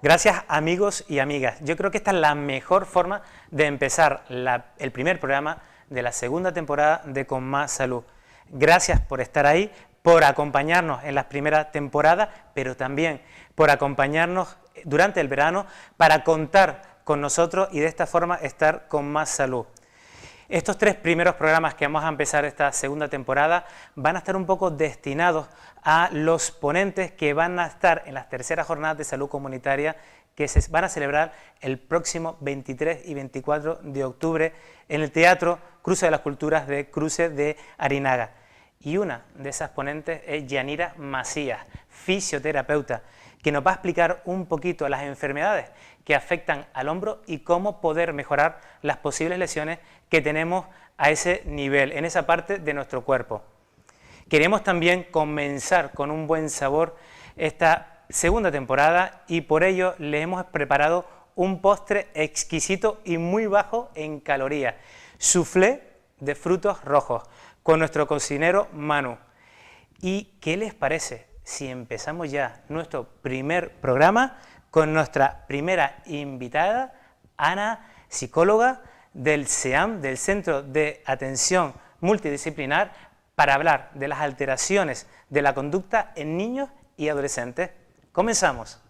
Gracias, amigos y amigas. Yo creo que esta es la mejor forma de empezar el primer programa de la segunda temporada de Con Más Salud. Gracias por estar ahí, por acompañarnos en las primeras temporadas, pero también por acompañarnos durante el verano para contar con nosotros y de esta forma estar con más salud. Estos 3 primeros programas que vamos a empezar esta segunda temporada van a estar un poco destinados a los ponentes que van a estar en las terceras jornadas de salud comunitaria que se van a celebrar el próximo 23 y 24 de octubre en el Teatro Cruce de las Culturas de Cruce de Arinaga. Y una de esas ponentes es Yanira Macías, fisioterapeuta, que nos va a explicar un poquito las enfermedades que afectan al hombro y cómo poder mejorar las posibles lesiones que tenemos a ese nivel, en esa parte de nuestro cuerpo. Queremos también comenzar con un buen sabor esta segunda temporada y por ello le hemos preparado un postre exquisito y muy bajo en calorías, soufflé de frutos rojos, con nuestro cocinero Manu. ¿Y qué les parece si empezamos ya nuestro primer programa con nuestra primera invitada, Ana, psicóloga del CEAM, del Centro de Atención Multidisciplinar, para hablar de las alteraciones de la conducta en niños y adolescentes? Comenzamos.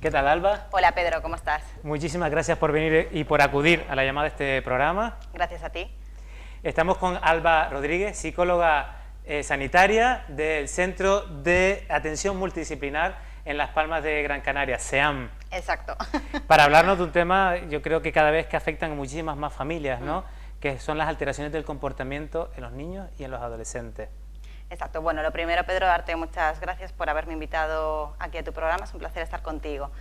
¿Qué tal, Alba? Hola, Pedro, ¿cómo estás? Muchísimas gracias por venir y por acudir a la llamada de este programa. Gracias a ti. Estamos con Alba Rodríguez, psicóloga sanitaria del Centro de Atención Multidisciplinar en Las Palmas de Gran Canaria, CEAM. Exacto. Para hablarnos de un tema, yo creo que cada vez que afectan a muchísimas más familias, ¿no? Que son las alteraciones del comportamiento en los niños y en los adolescentes. Exacto. Bueno, lo primero, Pedro, darte muchas gracias por haberme invitado aquí a tu programa. Es un placer estar contigo.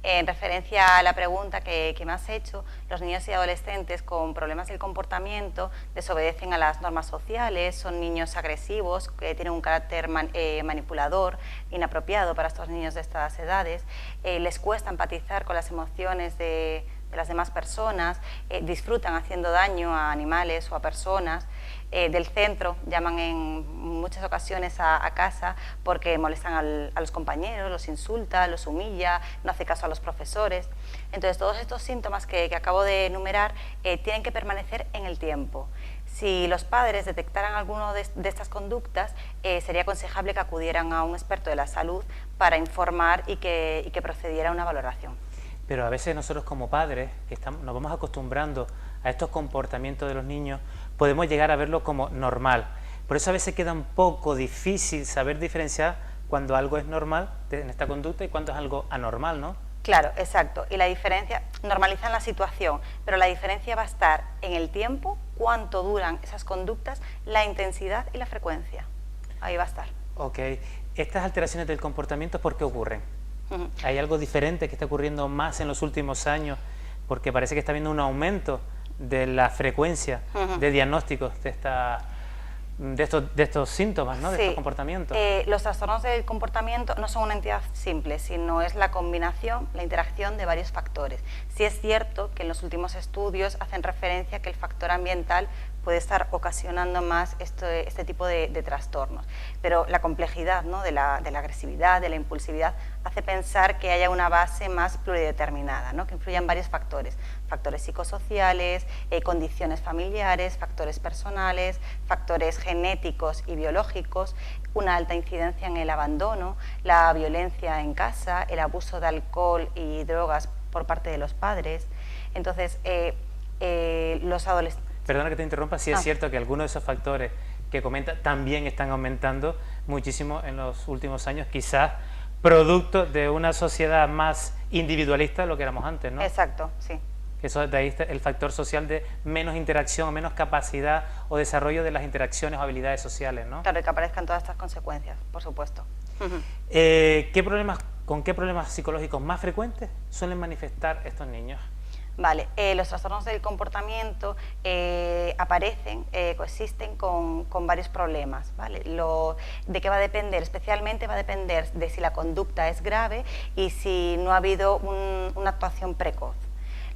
En referencia a la pregunta que me has hecho, los niños y adolescentes con problemas del comportamiento desobedecen a las normas sociales, son niños agresivos, que tienen un carácter manipulador, inapropiado para estos niños de estas edades, les cuesta empatizar con las emociones de las demás personas, disfrutan haciendo daño a animales o a personas. Del centro llaman en muchas ocasiones a casa porque molestan a los compañeros, los insulta, los humilla, no hace caso a los profesores. Entonces todos estos síntomas que acabo de enumerar tienen que permanecer en el tiempo. Si los padres detectaran alguno de estas conductas, sería aconsejable que acudieran a un experto de la salud para informar y que procediera a una valoración. Pero a veces nosotros como padres, que nos vamos acostumbrando a estos comportamientos de los niños, podemos llegar a verlo como normal. Por eso a veces queda un poco difícil saber diferenciar cuando algo es normal en esta conducta y cuando es algo anormal, ¿no? Claro, exacto. Y la diferencia, normalizan la situación, pero la diferencia va a estar en el tiempo, cuánto duran esas conductas, la intensidad y la frecuencia. Ahí va a estar. Ok. Estas alteraciones del comportamiento, ¿por qué ocurren? ¿Hay algo diferente que está ocurriendo más en los últimos años? Porque parece que está habiendo un aumento de la frecuencia de diagnósticos de estos síntomas, ¿no? De Sí. estos comportamientos. Los trastornos del comportamiento no son una entidad simple, sino es la combinación, la interacción de varios factores. Sí es cierto que en los últimos estudios hacen referencia a que el factor ambiental puede estar ocasionando más este tipo de trastornos. Pero la complejidad, ¿no? de la agresividad, de la impulsividad, hace pensar que haya una base más plurideterminada, ¿no? Que influyan varios factores. Factores psicosociales, condiciones familiares, factores personales, factores genéticos y biológicos, una alta incidencia en el abandono, la violencia en casa, el abuso de alcohol y drogas por parte de los padres. Entonces, los adolescentes... Perdona que te interrumpa, sí es cierto que algunos de esos factores que comenta también están aumentando muchísimo en los últimos años, quizás producto de una sociedad más individualista de lo que éramos antes, ¿no? Exacto, sí. Eso de ahí está el factor social de menos interacción o menos capacidad o desarrollo de las interacciones o habilidades sociales, ¿no? Claro, y que aparezcan todas estas consecuencias, por supuesto. ¿Con qué problemas psicológicos más frecuentes suelen manifestar estos niños? Vale, los trastornos del comportamiento aparecen, coexisten con varios problemas, ¿vale? ¿De qué va a depender? Especialmente va a depender de si la conducta es grave y si no ha habido una actuación precoz.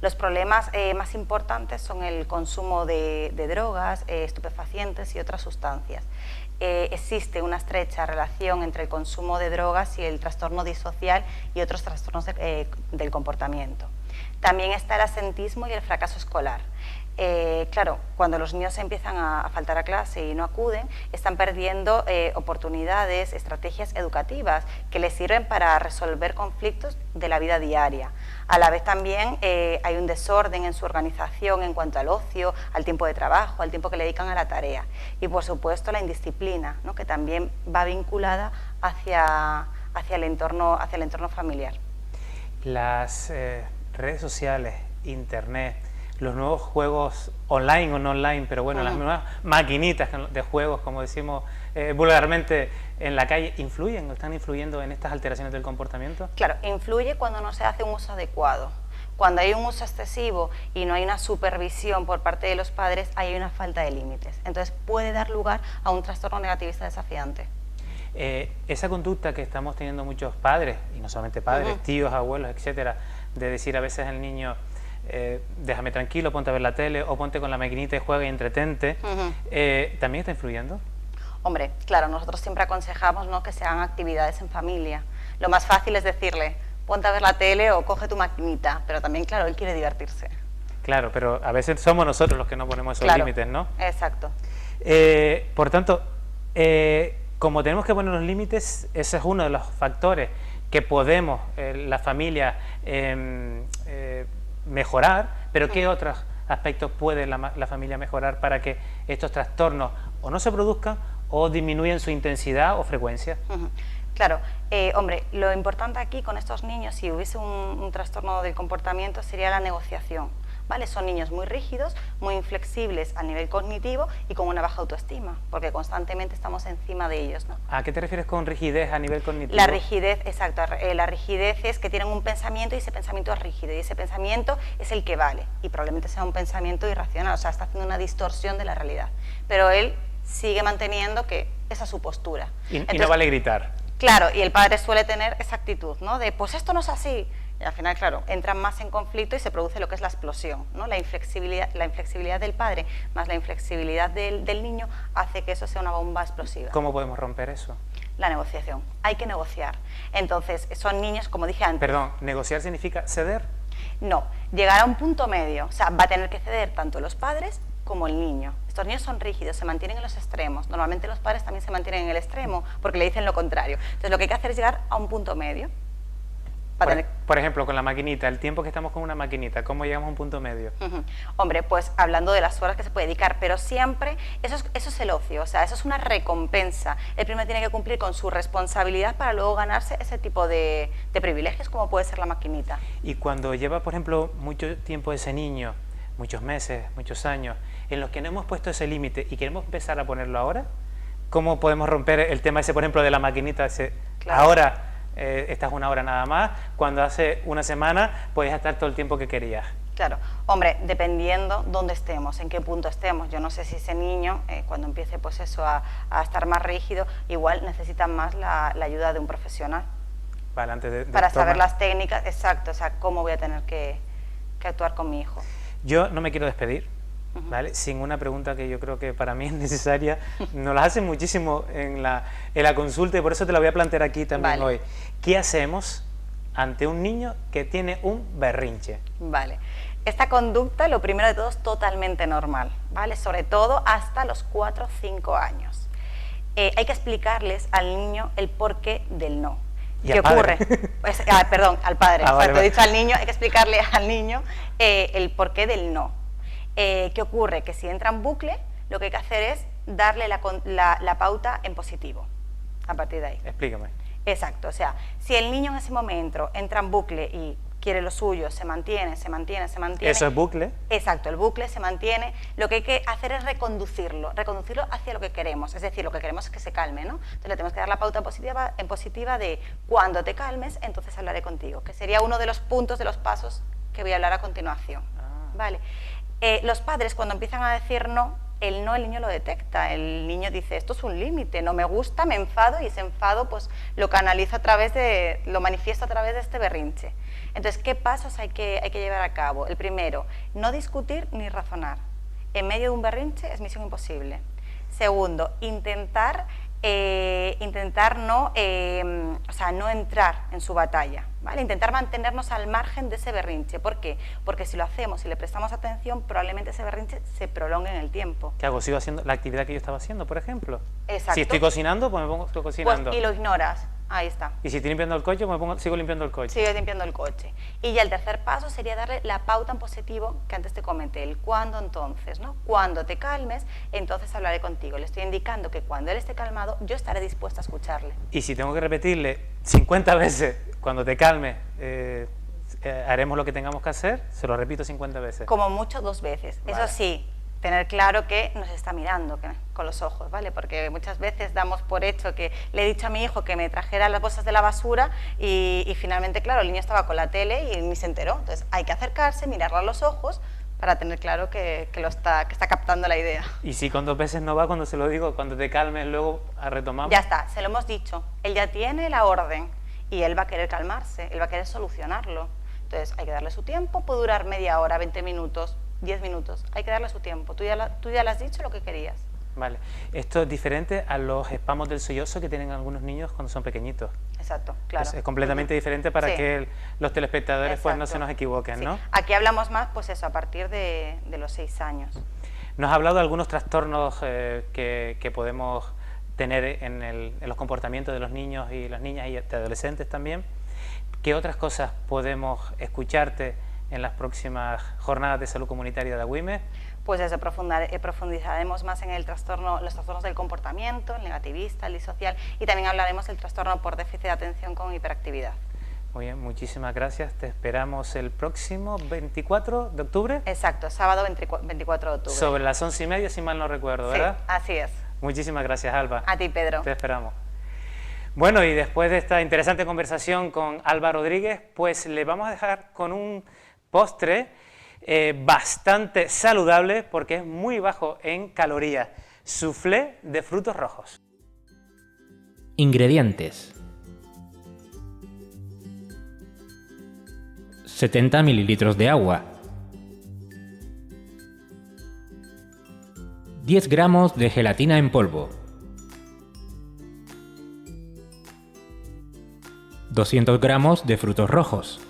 Los problemas más importantes son el consumo de drogas, estupefacientes y otras sustancias. existe una estrecha relación entre el consumo de drogas y el trastorno disocial y otros trastornos del comportamiento. También está el absentismo y el fracaso escolar. Claro, cuando los niños empiezan a faltar a clase y no acuden, están perdiendo oportunidades, estrategias educativas que les sirven para resolver conflictos de la vida diaria. A la vez también hay un desorden en su organización en cuanto al ocio, al tiempo de trabajo, al tiempo que le dedican a la tarea. Y por supuesto la indisciplina, ¿no?, que también va vinculada hacia el entorno familiar. Las redes sociales, internet, los nuevos juegos online o no online, pero bueno, las nuevas maquinitas de juegos, como decimos vulgarmente en la calle, ¿influyen o están influyendo en estas alteraciones del comportamiento? Claro, influye cuando no se hace un uso adecuado. Cuando hay un uso excesivo y no hay una supervisión por parte de los padres, hay una falta de límites. Entonces puede dar lugar a un trastorno negativista desafiante. Esa conducta que estamos teniendo muchos padres, y no solamente padres, tíos, abuelos, etcétera, de decir a veces al niño, déjame tranquilo, ponte a ver la tele o ponte con la maquinita y juega y entretente, ¿también está influyendo? Hombre, claro, nosotros siempre aconsejamos, ¿no?, que se hagan actividades en familia. Lo más fácil es decirle, ponte a ver la tele o coge tu maquinita, pero también, claro, él quiere divertirse. Claro, pero a veces somos nosotros los que no ponemos esos límites, ¿no? Exacto. Por tanto, como tenemos que poner los límites, ese es uno de los factores que podemos, la familia, mejorar, pero ¿qué otros aspectos puede la familia mejorar para que estos trastornos o no se produzcan o disminuyan su intensidad o frecuencia? Claro, hombre, lo importante aquí con estos niños, si hubiese un trastorno del comportamiento, sería la negociación, ¿vale? Son niños muy rígidos, muy inflexibles a nivel cognitivo y con una baja autoestima, porque constantemente estamos encima de ellos, ¿no? ¿A qué te refieres con rigidez a nivel cognitivo? La rigidez, exacto, la rigidez es que tienen un pensamiento y ese pensamiento es rígido y ese pensamiento es el que vale y probablemente sea un pensamiento irracional, o sea, está haciendo una distorsión de la realidad, pero él sigue manteniendo que esa es su postura. Entonces, no vale gritar. Claro, y el padre suele tener esa actitud, ¿no?, de pues esto no es así. Y al final, claro, entran más en conflicto y se produce lo que es la explosión, ¿no? La inflexibilidad del padre más la inflexibilidad del niño hace que eso sea una bomba explosiva. ¿Cómo podemos romper eso? La negociación. Hay que negociar. Entonces, son niños, como dije antes... Perdón, ¿negociar significa ceder? No, llegar a un punto medio. O sea, va a tener que ceder tanto los padres como el niño. Estos niños son rígidos, se mantienen en los extremos. Normalmente los padres también se mantienen en el extremo porque le dicen lo contrario. Entonces, lo que hay que hacer es llegar a un punto medio. Por ejemplo, con la maquinita, el tiempo que estamos con una maquinita, ¿cómo llegamos a un punto medio? Hombre, pues hablando de las horas que se puede dedicar, pero siempre, eso es el ocio, o sea, eso es una recompensa. El primero tiene que cumplir con su responsabilidad para luego ganarse ese tipo de privilegios, como puede ser la maquinita. Y cuando lleva, por ejemplo, mucho tiempo ese niño, muchos meses, muchos años, en los que no hemos puesto ese límite y queremos empezar a ponerlo ahora, ¿cómo podemos romper el tema ese, por ejemplo, de la maquinita? Claro. Ahora... esta es una hora nada más, cuando hace una semana podías estar todo el tiempo que querías. Claro, hombre, dependiendo dónde estemos, en qué punto estemos. Yo no sé si ese niño, cuando empiece pues eso a estar más rígido, igual necesita más la ayuda de un profesional. Vale, antes de para saber las técnicas, exacto, o sea, cómo voy a tener que actuar con mi hijo. Yo no me quiero despedir, ¿vale?, sin una pregunta que yo creo que para mí es necesaria. Nos la hacen muchísimo en la consulta y por eso te la voy a plantear aquí también hoy. ¿Qué hacemos ante un niño que tiene un berrinche? Vale. Esta conducta, lo primero de todo, es totalmente normal, ¿vale? Sobre todo hasta los 4 o 5 años. Hay que explicarles al niño el porqué del no. ¿Qué ocurre? Pues, perdón, al padre. He dicho al niño, hay que explicarle al niño el porqué del no. ¿Qué ocurre? Que si entra en bucle, lo que hay que hacer es darle la pauta en positivo, a partir de ahí. Explícame. Exacto, o sea, si el niño en ese momento entra en bucle y quiere lo suyo, se mantiene, se mantiene, se mantiene... ¿Eso es bucle? Exacto, el bucle se mantiene, lo que hay que hacer es reconducirlo hacia lo que queremos, es decir, lo que queremos es que se calme, ¿no? Entonces le tenemos que dar la pauta en positiva de cuando te calmes, entonces hablaré contigo, que sería uno de los puntos, de los pasos que voy a hablar a continuación, ¿vale? Los padres cuando empiezan a decir no, el niño lo detecta, el niño dice esto es un límite, no me gusta, me enfado y ese enfado pues lo canaliza lo manifiesta a través de este berrinche. Entonces, ¿qué pasos hay que llevar a cabo? El primero, no discutir ni razonar. En medio de un berrinche es misión imposible. Segundo, intentar no, no entrar en su batalla, ¿vale? Intentar mantenernos al margen de ese berrinche. ¿Por qué? Porque si lo hacemos y le prestamos atención, probablemente ese berrinche se prolongue en el tiempo. ¿Qué hago? ¿Sigo haciendo la actividad que yo estaba haciendo, por ejemplo? Exacto. Si estoy cocinando, pues me pongo cocinando. Pues, y lo ignoras. Ahí está. Y si estoy limpiando el coche, sigo limpiando el coche. Sigue limpiando el coche. Y ya el tercer paso sería darle la pauta en positivo que antes te comenté, el cuándo entonces, ¿no? Cuando te calmes, entonces hablaré contigo. Le estoy indicando que cuando él esté calmado, yo estaré dispuesta a escucharle. Y si tengo que repetirle 50 veces, cuando te calmes, haremos lo que tengamos que hacer, se lo repito 50 veces. Como mucho 2 veces. Vale. Eso sí, tener claro que nos está mirando con los ojos, ¿vale? Porque muchas veces damos por hecho que le he dicho a mi hijo que me trajera las bolsas de la basura y finalmente, claro, el niño estaba con la tele y ni se enteró. Entonces hay que acercarse, mirarlo a los ojos para tener claro que está captando la idea. Y si con 2 veces no va, cuando se lo digo, cuando te calmes, luego retomamos. Ya está, se lo hemos dicho. Él ya tiene la orden y él va a querer calmarse, él va a querer solucionarlo. Entonces hay que darle su tiempo, puede durar media hora, 20 minutos, 10 minutos, hay que darle su tiempo. Tú ya le has dicho lo que querías. Vale. Esto es diferente a los espasmos del sollozo que tienen algunos niños cuando son pequeñitos. Exacto, claro. Es completamente diferente para que los telespectadores pues no se nos equivoquen, ¿no? Aquí hablamos más, pues eso, a partir de los 6 años. Nos ha hablado de algunos trastornos que podemos tener en los comportamientos de los niños y las niñas y de adolescentes también. ¿Qué otras cosas podemos escucharte en las próximas jornadas de salud comunitaria de AWIME? Pues eso, profundizaremos más en los trastornos del comportamiento, el negativista, el disocial, y también hablaremos del trastorno por déficit de atención con hiperactividad. Muy bien, muchísimas gracias. Te esperamos el próximo 24 de octubre. Exacto, sábado 24 de octubre. Sobre las 11:30, si mal no recuerdo, ¿verdad? Sí, así es. Muchísimas gracias, Alba. A ti, Pedro. Te esperamos. Bueno, y después de esta interesante conversación con Alba Rodríguez, pues le vamos a dejar con un postre bastante saludable porque es muy bajo en calorías. Soufflé de frutos rojos. Ingredientes: 70 ml de agua, 10 gramos de gelatina en polvo, 200 gramos de frutos rojos,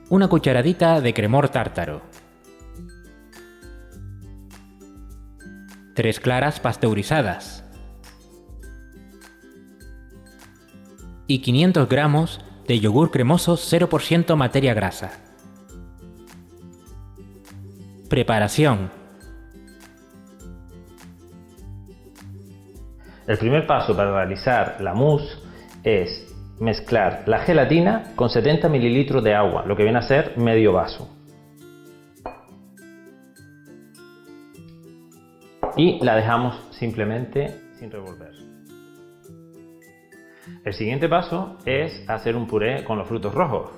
una cucharadita de cremor tártaro, 3 claras pasteurizadas y 500 gramos de yogur cremoso 0% materia grasa. Preparación. El primer paso para realizar la mousse es mezclar la gelatina con 70 ml de agua, lo que viene a ser medio vaso. Y la dejamos simplemente sin revolver. El siguiente paso es hacer un puré con los frutos rojos.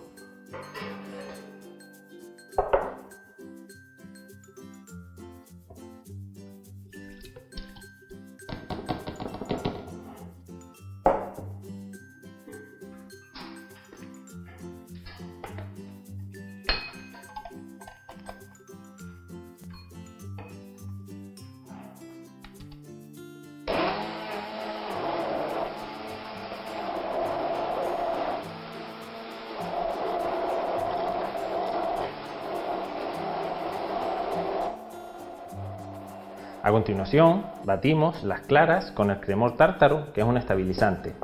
A continuación, batimos las claras con el cremor tártaro, que es un estabilizante.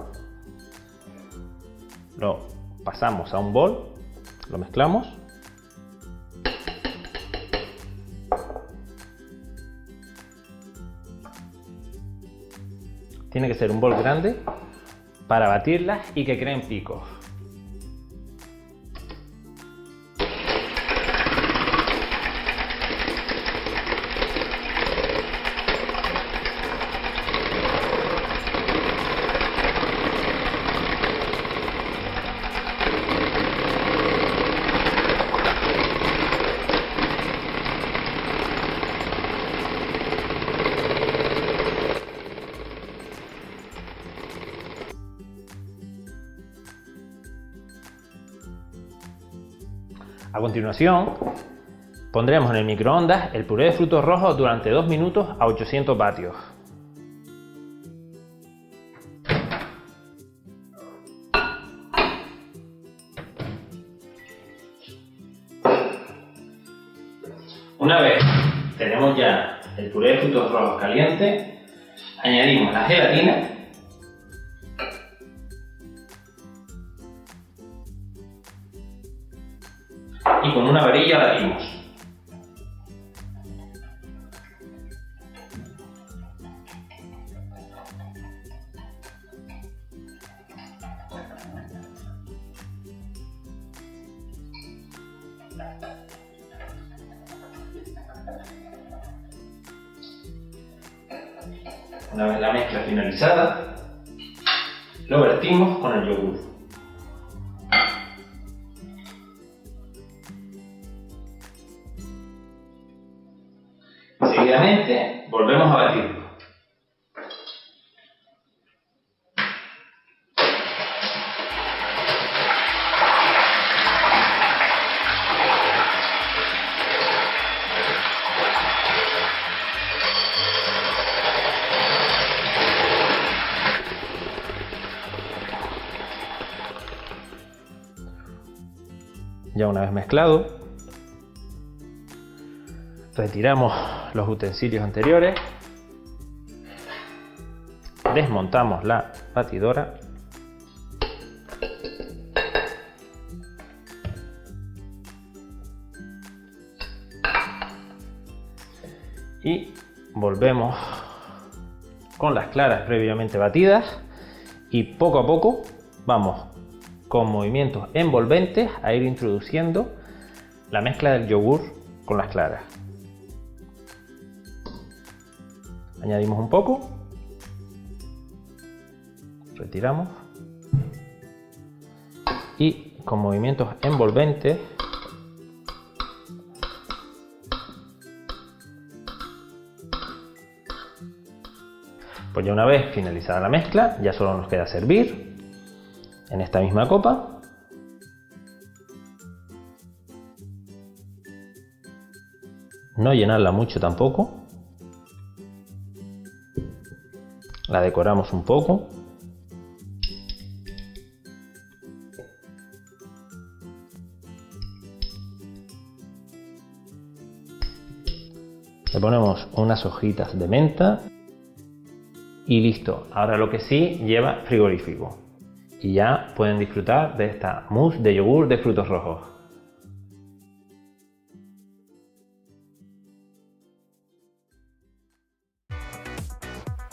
Lo pasamos a un bol, lo mezclamos. Tiene que ser un bol grande para batirlas y que creen picos. A continuación, Pondremos en el microondas el puré de frutos rojos durante 2 minutos a 800 vatios. Una vez tenemos ya el puré de frutos rojos caliente, añadimos la gelatina y con una varilla batimos. Una vez la mezcla finalizada, lo vertimos con el yogur. Seguidamente volvemos a batirlo. Ya una vez mezclado, retiramos los utensilios anteriores, desmontamos la batidora y volvemos con las claras previamente batidas y poco a poco vamos con movimientos envolventes a ir introduciendo la mezcla del yogur con las claras. Añadimos un poco, retiramos y con movimientos envolventes pues ya una vez finalizada la mezcla ya solo nos queda servir en esta misma copa. No llenarla mucho tampoco. La decoramos un poco. Le ponemos unas hojitas de menta y listo. Ahora lo que sí lleva frigorífico. Y ya pueden disfrutar de esta mousse de yogur de frutos rojos.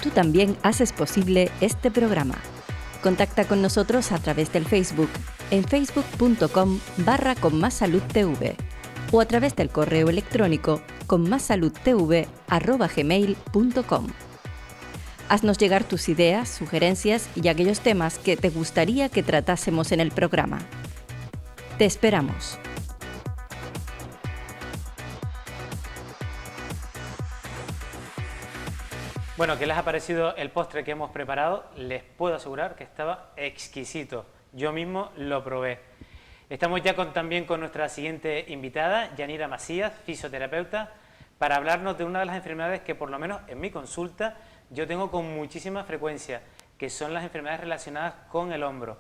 Tú también haces posible este programa. Contacta con nosotros a través del Facebook, en facebook.com/conmassaludtv o a través del correo electrónico conmassaludtv@gmail.com. Haznos llegar tus ideas, sugerencias y aquellos temas que te gustaría que tratásemos en el programa. Te esperamos. Bueno, ¿qué les ha parecido el postre que hemos preparado? Les puedo asegurar que estaba exquisito. Yo mismo lo probé. Estamos ya también con nuestra siguiente invitada, Yanira Macías, fisioterapeuta, para hablarnos de una de las enfermedades que por lo menos en mi consulta yo tengo con muchísima frecuencia, que son las enfermedades relacionadas con el hombro.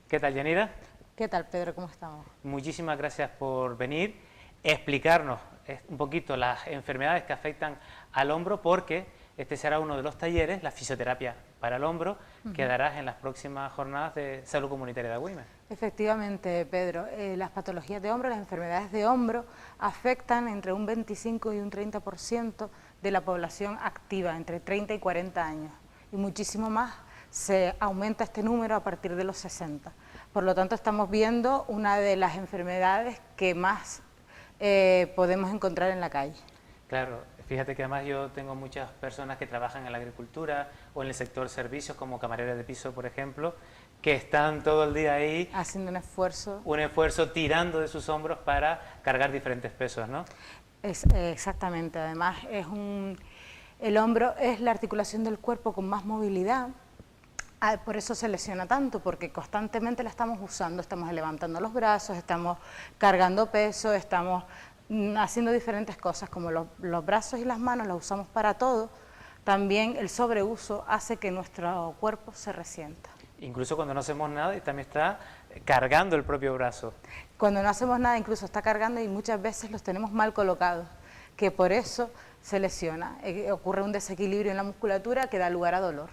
¿Qué tal, Yanira? ¿Qué tal, Pedro? ¿Cómo estamos? Muchísimas gracias por venir, explicarnos un poquito las enfermedades que afectan al hombro, porque este será uno de los talleres, la fisioterapia para el hombro, que darás en las próximas jornadas de salud comunitaria de Agüimes. Efectivamente, Pedro, las patologías de hombro, las enfermedades de hombro afectan entre un 25 y un 30% de la población activa, entre 30 y 40 años, y muchísimo más se aumenta este número a partir de los 60. Por lo tanto, estamos viendo una de las enfermedades que más podemos encontrar en la calle. Claro, fíjate que además yo tengo muchas personas que trabajan en la agricultura o en el sector servicios, como camareras de piso, por ejemplo, que están todo el día ahí haciendo un esfuerzo tirando de sus hombros para cargar diferentes pesos, ¿no? Exactamente, además el hombro es la articulación del cuerpo con más movilidad, por eso se lesiona tanto, porque constantemente la estamos usando, estamos levantando los brazos, estamos cargando peso, estamos haciendo diferentes cosas, como los brazos y las manos los usamos para todo, también el sobreuso hace que nuestro cuerpo se resienta. Incluso cuando no hacemos nada y también está cargando el propio brazo. Cuando no hacemos nada incluso está cargando y muchas veces los tenemos mal colocados, que por eso se lesiona, ocurre un desequilibrio en la musculatura que da lugar a dolor.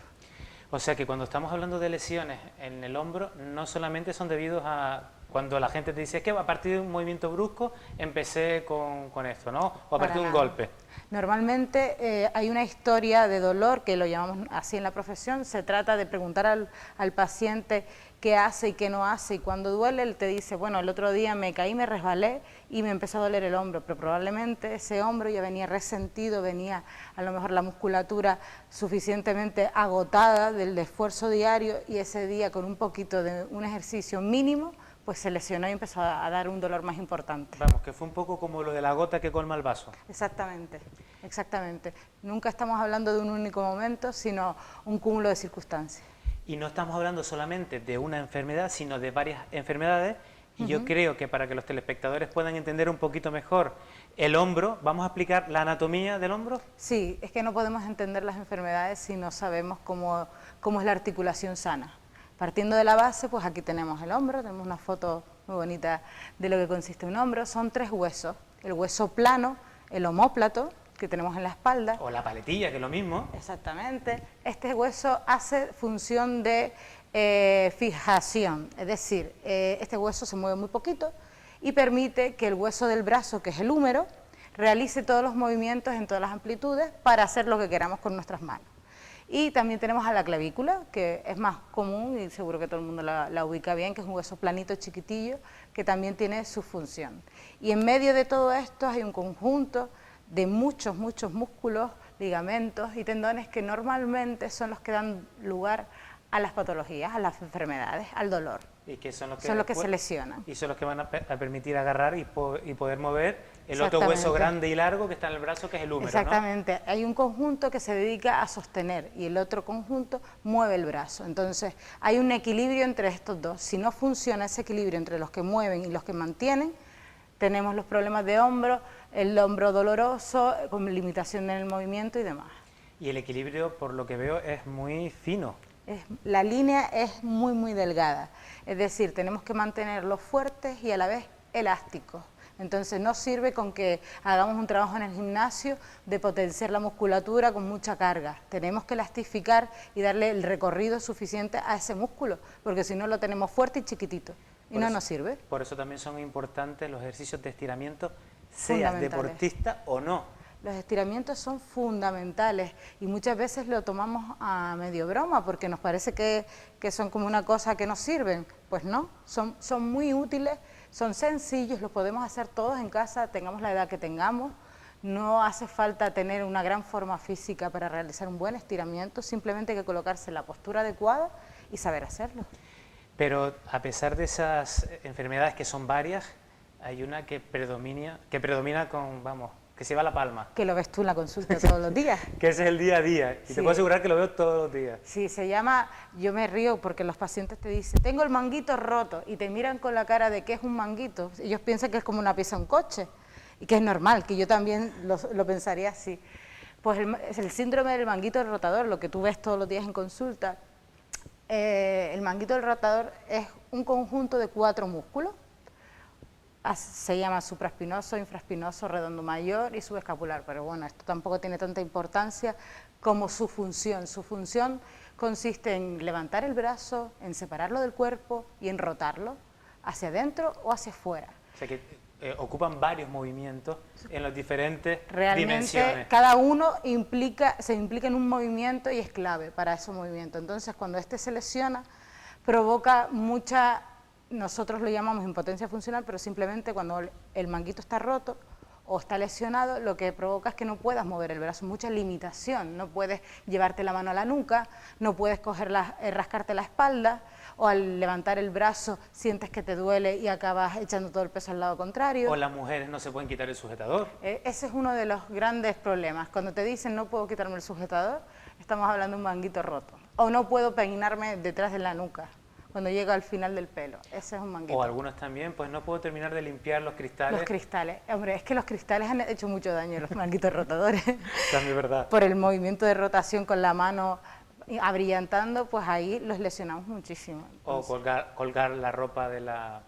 O sea que cuando estamos hablando de lesiones en el hombro, no solamente son debidos a cuando la gente te dice, es que a partir de un movimiento brusco empecé con esto, ¿no? O a partir de un golpe. Normalmente hay una historia de dolor, que lo llamamos así en la profesión, se trata de preguntar al paciente qué hace y qué no hace, y cuando duele él te dice, bueno, el otro día me caí, me resbalé y me empezó a doler el hombro, pero probablemente ese hombro ya venía resentido, venía a lo mejor la musculatura suficientemente agotada del esfuerzo diario, y ese día con un poquito de un ejercicio mínimo, pues se lesionó y empezó a dar un dolor más importante. Vamos, que fue un poco como lo de la gota que colma el vaso. Exactamente, exactamente. Nunca estamos hablando de un único momento, sino un cúmulo de circunstancias. Y no estamos hablando solamente de una enfermedad, sino de varias enfermedades. Y yo creo que para que los telespectadores puedan entender un poquito mejor el hombro, ¿vamos a explicar la anatomía del hombro? Sí, es que no podemos entender las enfermedades si no sabemos cómo es la articulación sana. Partiendo de la base, pues aquí tenemos el hombro, tenemos una foto muy bonita de lo que consiste un hombro. Son 3 huesos, el hueso plano, el omóplato, que tenemos en la espalda. O la paletilla, que es lo mismo. Exactamente. Este hueso hace función de fijación, es decir, este hueso se mueve muy poquito y permite que el hueso del brazo, que es el húmero, realice todos los movimientos en todas las amplitudes para hacer lo que queramos con nuestras manos. Y también tenemos a la clavícula, que es más común y seguro que todo el mundo la ubica bien, que es un hueso planito chiquitillo, que también tiene su función. Y en medio de todo esto hay un conjunto de muchos músculos, ligamentos y tendones que normalmente son los que dan lugar a las patologías, a las enfermedades, al dolor. Y que son los que se lesionan. Y son los que van a permitir agarrar y poder mover el otro hueso grande y largo que está en el brazo, que es el húmero, exactamente, ¿no? Hay un conjunto que se dedica a sostener y el otro conjunto mueve el brazo. Entonces hay un equilibrio entre estos dos. Si no funciona ese equilibrio entre los que mueven y los que mantienen, tenemos los problemas de hombro, el hombro doloroso, con limitación en el movimiento y demás. Y el equilibrio, por lo que veo, es muy fino. La línea es muy delgada, es decir, tenemos que mantenerlos fuertes y a la vez elásticos. Entonces no sirve con que hagamos un trabajo en el gimnasio de potenciar la musculatura con mucha carga. Tenemos que elastificar y darle el recorrido suficiente a ese músculo, porque si no lo tenemos fuerte y chiquitito y no nos sirve. Por eso también son importantes los ejercicios de estiramiento, seas deportista o no. Los estiramientos son fundamentales y muchas veces lo tomamos a medio broma porque nos parece que son como una cosa que nos sirven. Pues no, son muy útiles, son sencillos, los podemos hacer todos en casa, tengamos la edad que tengamos. No hace falta tener una gran forma física para realizar un buen estiramiento, simplemente hay que colocarse en la postura adecuada y saber hacerlo. Pero a pesar de esas enfermedades que son varias, hay una que predomina con, vamos, que se va la palma. Que lo ves tú en la consulta todos los días. Que ese es el día a día. Y sí. Te puedo asegurar que lo veo todos los días. Sí, se llama, yo me río porque los pacientes te dicen, tengo el manguito roto, y te miran con la cara de ¿qué es un manguito? Ellos piensan que es como una pieza de un coche, y que es normal, que yo también lo pensaría así. Pues es el síndrome del manguito rotador, lo que tú ves todos los días en consulta. El manguito del rotador es un conjunto de 4 músculos. Se llama supraespinoso, infraespinoso, redondo mayor y subescapular, pero bueno, esto tampoco tiene tanta importancia como su función. Su función consiste en levantar el brazo, en separarlo del cuerpo y en rotarlo hacia adentro o hacia afuera. O sea que ocupan varios movimientos en las diferentes dimensiones. Realmente cada uno se implica en un movimiento y es clave para ese movimiento. Entonces cuando este se lesiona provoca mucha... Nosotros lo llamamos impotencia funcional, pero simplemente cuando el manguito está roto o está lesionado, lo que provoca es que no puedas mover el brazo, mucha limitación, no puedes llevarte la mano a la nuca, no puedes rascarte la espalda, o al levantar el brazo sientes que te duele y acabas echando todo el peso al lado contrario. O las mujeres no se pueden quitar el sujetador. Ese es uno de los grandes problemas, cuando te dicen no puedo quitarme el sujetador, estamos hablando de un manguito roto, o no puedo peinarme detrás de la nuca. cuando llega al final del pelo. Ese es un manguito. O algunos también, pues no puedo terminar de limpiar los cristales. Los cristales. Hombre, es que los cristales han hecho mucho daño, los manguitos rotadores. También verdad. Por el movimiento de rotación con la mano abrillantando, pues ahí los lesionamos muchísimo. O colgar la ropa de las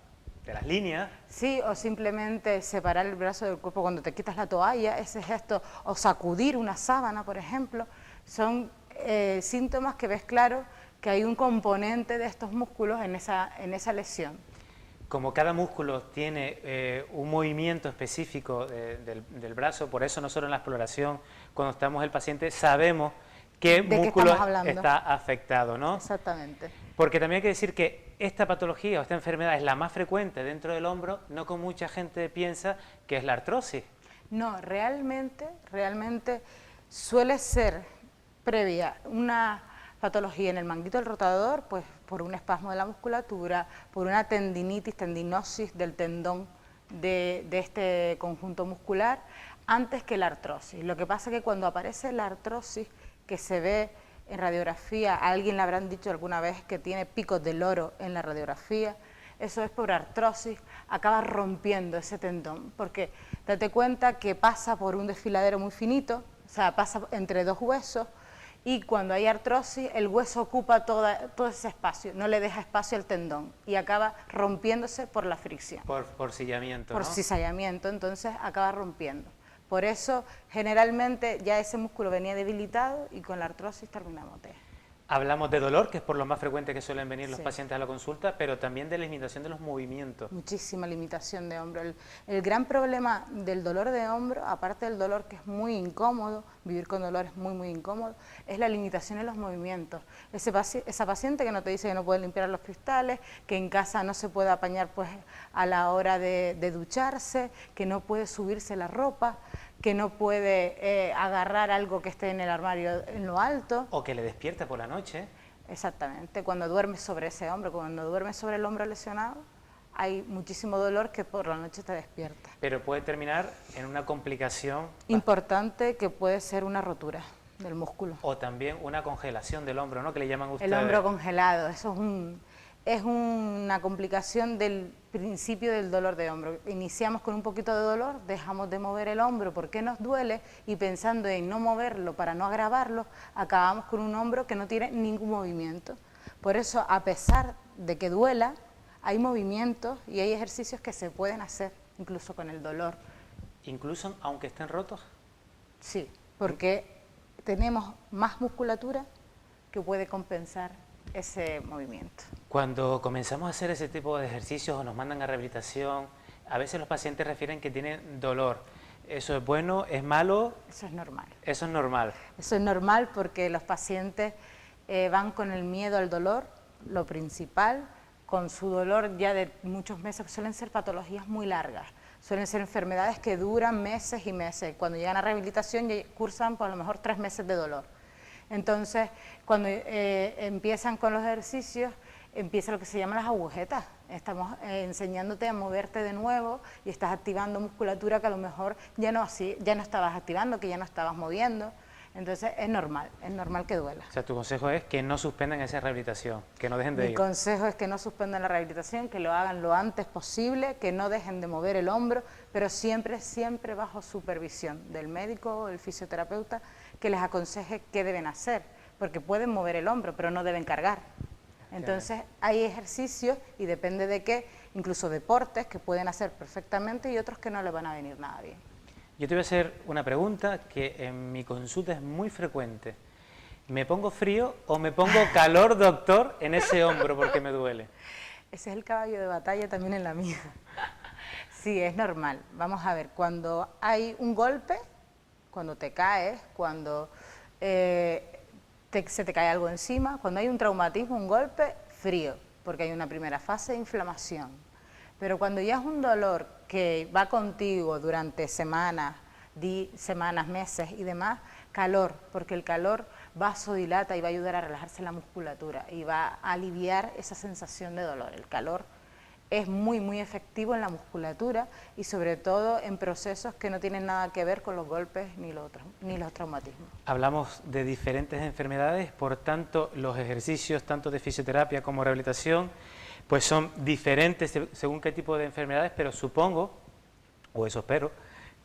líneas. Sí, o simplemente separar el brazo del cuerpo cuando te quitas la toalla, ese gesto, o sacudir una sábana, por ejemplo, son síntomas que ves claro que hay un componente de estos músculos en esa lesión. Como cada músculo tiene un movimiento específico del brazo, por eso nosotros en la exploración, cuando estamos el paciente, sabemos qué músculo está afectado, ¿no? Exactamente. Porque también hay que decir que esta patología o esta enfermedad es la más frecuente dentro del hombro, no como mucha gente piensa que es la artrosis. No, realmente suele ser previa una patología en el manguito del rotador, pues por un espasmo de la musculatura, por una tendinosis del tendón de este conjunto muscular, antes que la artrosis. Lo que pasa es que cuando aparece la artrosis, que se ve en radiografía, a alguien le habrán dicho alguna vez que tiene picos de loro en la radiografía, eso es por artrosis, acaba rompiendo ese tendón, porque date cuenta que pasa por un desfiladero muy finito, o sea, pasa entre dos huesos, y cuando hay artrosis, el hueso ocupa todo ese espacio, no le deja espacio al tendón, y acaba rompiéndose por la fricción. Por cizallamiento, Por ¿no? cizallamiento, entonces acaba rompiendo. Por eso, generalmente, ya ese músculo venía debilitado y con la artrosis terminamos de... Hablamos de dolor, que es por lo más frecuente que suelen venir los Sí. pacientes a la consulta, pero también de la limitación de los movimientos. Muchísima limitación de hombro. El gran problema del dolor de hombro, aparte del dolor que es muy incómodo, vivir con dolor es muy, muy incómodo, es la limitación en los movimientos. Esa paciente que no te dice que no puede limpiar los cristales, que en casa no se puede apañar pues a la hora de ducharse, que no puede subirse la ropa, que no puede agarrar algo que esté en el armario en lo alto. O que le despierta por la noche. Exactamente, cuando duermes sobre ese hombro, cuando duermes sobre el hombro lesionado, hay muchísimo dolor que por la noche te despierta. Pero puede terminar en una complicación. Importante que puede ser una rotura del músculo. O también una congelación del hombro, ¿no? Que le llaman ustedes. El hombro congelado, eso es una complicación del principio del dolor de hombro. Iniciamos con un poquito de dolor, dejamos de mover el hombro porque nos duele y pensando en no moverlo para no agravarlo, acabamos con un hombro que no tiene ningún movimiento. Por eso, a pesar de que duela, hay movimientos y hay ejercicios que se pueden hacer, incluso con el dolor. Incluso aunque estén rotos. Sí, porque tenemos más musculatura que puede compensar ese movimiento. Cuando comenzamos a hacer ese tipo de ejercicios o nos mandan a rehabilitación, a veces los pacientes refieren que tienen dolor. ¿Eso es bueno? ¿Es malo? Eso es normal. Eso es normal. Eso es normal porque los pacientes van con el miedo al dolor, lo principal, con su dolor ya de muchos meses, suelen ser patologías muy largas, suelen ser enfermedades que duran meses y meses. Cuando llegan a rehabilitación ya cursan por a lo mejor 3 meses de dolor. Entonces, cuando empiezan con los ejercicios, empieza lo que se llama las agujetas. Estamos enseñándote a moverte de nuevo y estás activando musculatura que a lo mejor ya no estabas activando, que ya no estabas moviendo. Entonces, es normal que duela. O sea, tu consejo es que no suspendan esa rehabilitación, que no dejen de Mi ir. consejo es que no suspendan la rehabilitación, que lo hagan lo antes posible, que no dejen de mover el hombro, pero siempre bajo supervisión del médico o del fisioterapeuta que les aconseje qué deben hacer, porque pueden mover el hombro, pero no deben cargar. Entonces hay ejercicios, y depende de qué, incluso deportes que pueden hacer perfectamente y otros que no les van a venir nada bien. Yo te voy a hacer una pregunta que en mi consulta es muy frecuente. ¿Me pongo frío o me pongo calor, doctor, en ese hombro porque me duele? Ese es el caballo de batalla también en la mía. Sí, es normal. Vamos a ver, cuando hay un golpe, cuando te caes, cuando se te cae algo encima, cuando hay un traumatismo, un golpe, frío, porque hay una primera fase de inflamación. Pero cuando ya es un dolor que va contigo durante semanas, meses y demás, calor, porque el calor vasodilata y va a ayudar a relajarse la musculatura y va a aliviar esa sensación de dolor. El calor es muy efectivo en la musculatura y sobre todo en procesos que no tienen nada que ver con los golpes ni los traumatismos. Hablamos de diferentes enfermedades, por tanto los ejercicios tanto de fisioterapia como rehabilitación pues son diferentes según qué tipo de enfermedades, pero supongo, o eso espero,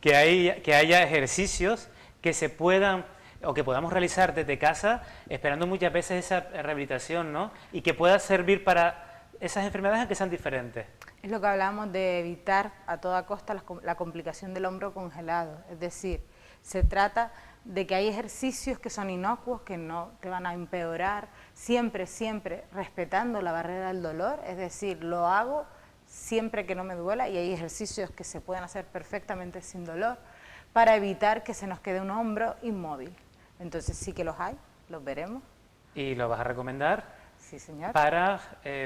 que haya ejercicios que se puedan o que podamos realizar desde casa, esperando muchas veces esa rehabilitación, ¿no? Y que pueda servir para esas enfermedades que sean diferentes. Es lo que hablábamos de evitar a toda costa la complicación del hombro congelado, es decir, se trata de que hay ejercicios que son inocuos, que no te van a empeorar, siempre respetando la barrera del dolor, es decir, lo hago siempre que no me duela y hay ejercicios que se pueden hacer perfectamente sin dolor para evitar que se nos quede un hombro inmóvil. Entonces sí que los hay, los veremos. ¿Y lo vas a recomendar? Sí, señor. Para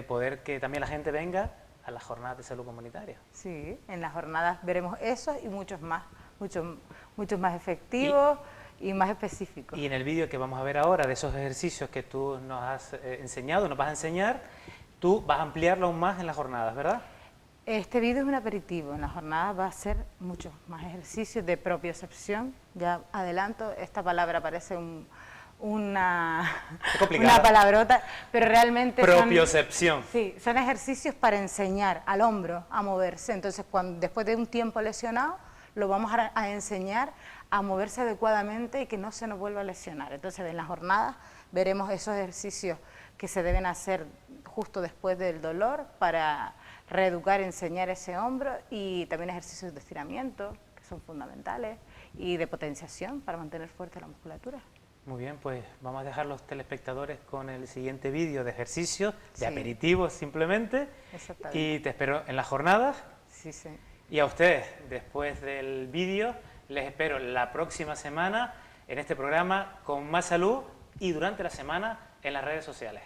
poder que también la gente venga a las jornadas de salud comunitaria. Sí, en las jornadas veremos eso y muchos más más efectivos y más específicos. Y en el vídeo que vamos a ver ahora, de esos ejercicios que tú nos has enseñado, nos vas a enseñar, tú vas a ampliarlo aún más en las jornadas, ¿verdad? Este vídeo es un aperitivo, en las jornadas va a ser muchos más ejercicios de propiocepción. Ya adelanto, esta palabra parece una palabrota, pero realmente propiocepción. Son ejercicios para enseñar al hombro a moverse. Entonces, después de un tiempo lesionado, lo vamos a enseñar a moverse adecuadamente y que no se nos vuelva a lesionar. Entonces, en las jornadas veremos esos ejercicios que se deben hacer justo después del dolor para reeducar, enseñar ese hombro, y también ejercicios de estiramiento, que son fundamentales, y de potenciación para mantener fuerte la musculatura. Muy bien, pues vamos a dejar los telespectadores con el siguiente vídeo de ejercicios, de aperitivos simplemente. Exactamente. Y te espero en las jornadas. Sí. Y a ustedes, después del vídeo, les espero la próxima semana en este programa con más salud y durante la semana en las redes sociales.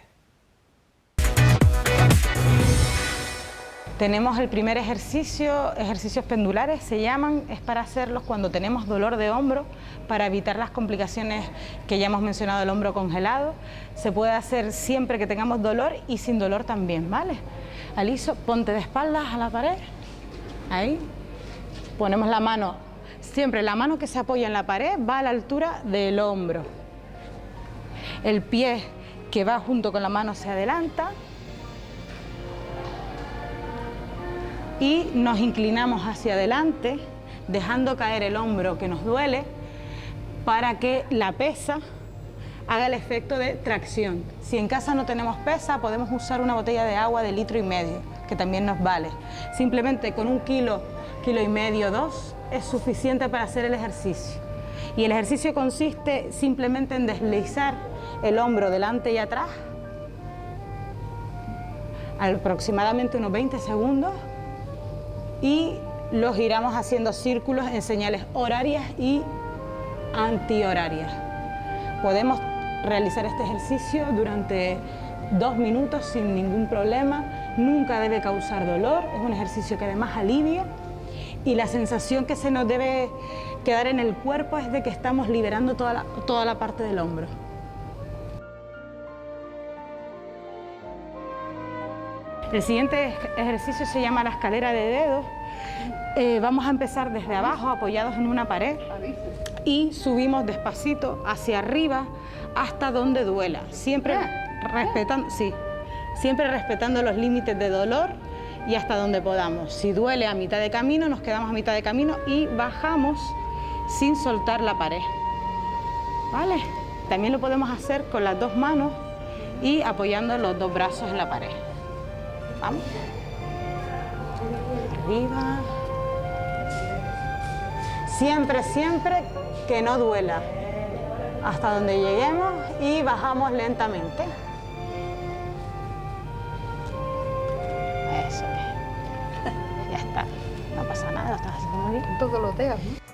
Tenemos el primer ejercicio, ejercicios pendulares se llaman, es para hacerlos cuando tenemos dolor de hombro, para evitar las complicaciones que ya hemos mencionado, el hombro congelado. Se puede hacer siempre que tengamos dolor y sin dolor también, ¿vale? Aliso, ponte de espaldas a la pared, ahí, ponemos la mano, siempre la mano que se apoya en la pared va a la altura del hombro. El pie que va junto con la mano se adelanta. Y nos inclinamos hacia adelante, dejando caer el hombro que nos duele, para que la pesa haga el efecto de tracción. Si en casa no tenemos pesa, podemos usar una botella de agua de 1,5 litros, que también nos vale. Simplemente con 1 kilo, 1,5 kilos, 2, es suficiente para hacer el ejercicio. Y el ejercicio consiste simplemente en deslizar el hombro delante y atrás, aproximadamente unos 20 segundos, y los giramos haciendo círculos en señales horarias y antihorarias. Podemos realizar este ejercicio durante 2 minutos sin ningún problema, nunca debe causar dolor, es un ejercicio que además alivia, y la sensación que se nos debe quedar en el cuerpo es de que estamos liberando toda la parte del hombro. El siguiente ejercicio se llama la escalera de dedos. Vamos a empezar desde abajo, apoyados en una pared, y subimos despacito hacia arriba hasta donde duela, siempre respetando los límites de dolor y hasta donde podamos. Si duele a mitad de camino, nos quedamos a mitad de camino y bajamos sin soltar la pared, ¿vale? También lo podemos hacer con las 2 manos y apoyando los 2 brazos en la pared. Vamos. Arriba. Siempre que no duela. Hasta donde lleguemos y bajamos lentamente. Eso es. Ya está. No pasa nada, lo estás haciendo muy bien. Todos los dedos, ¿no?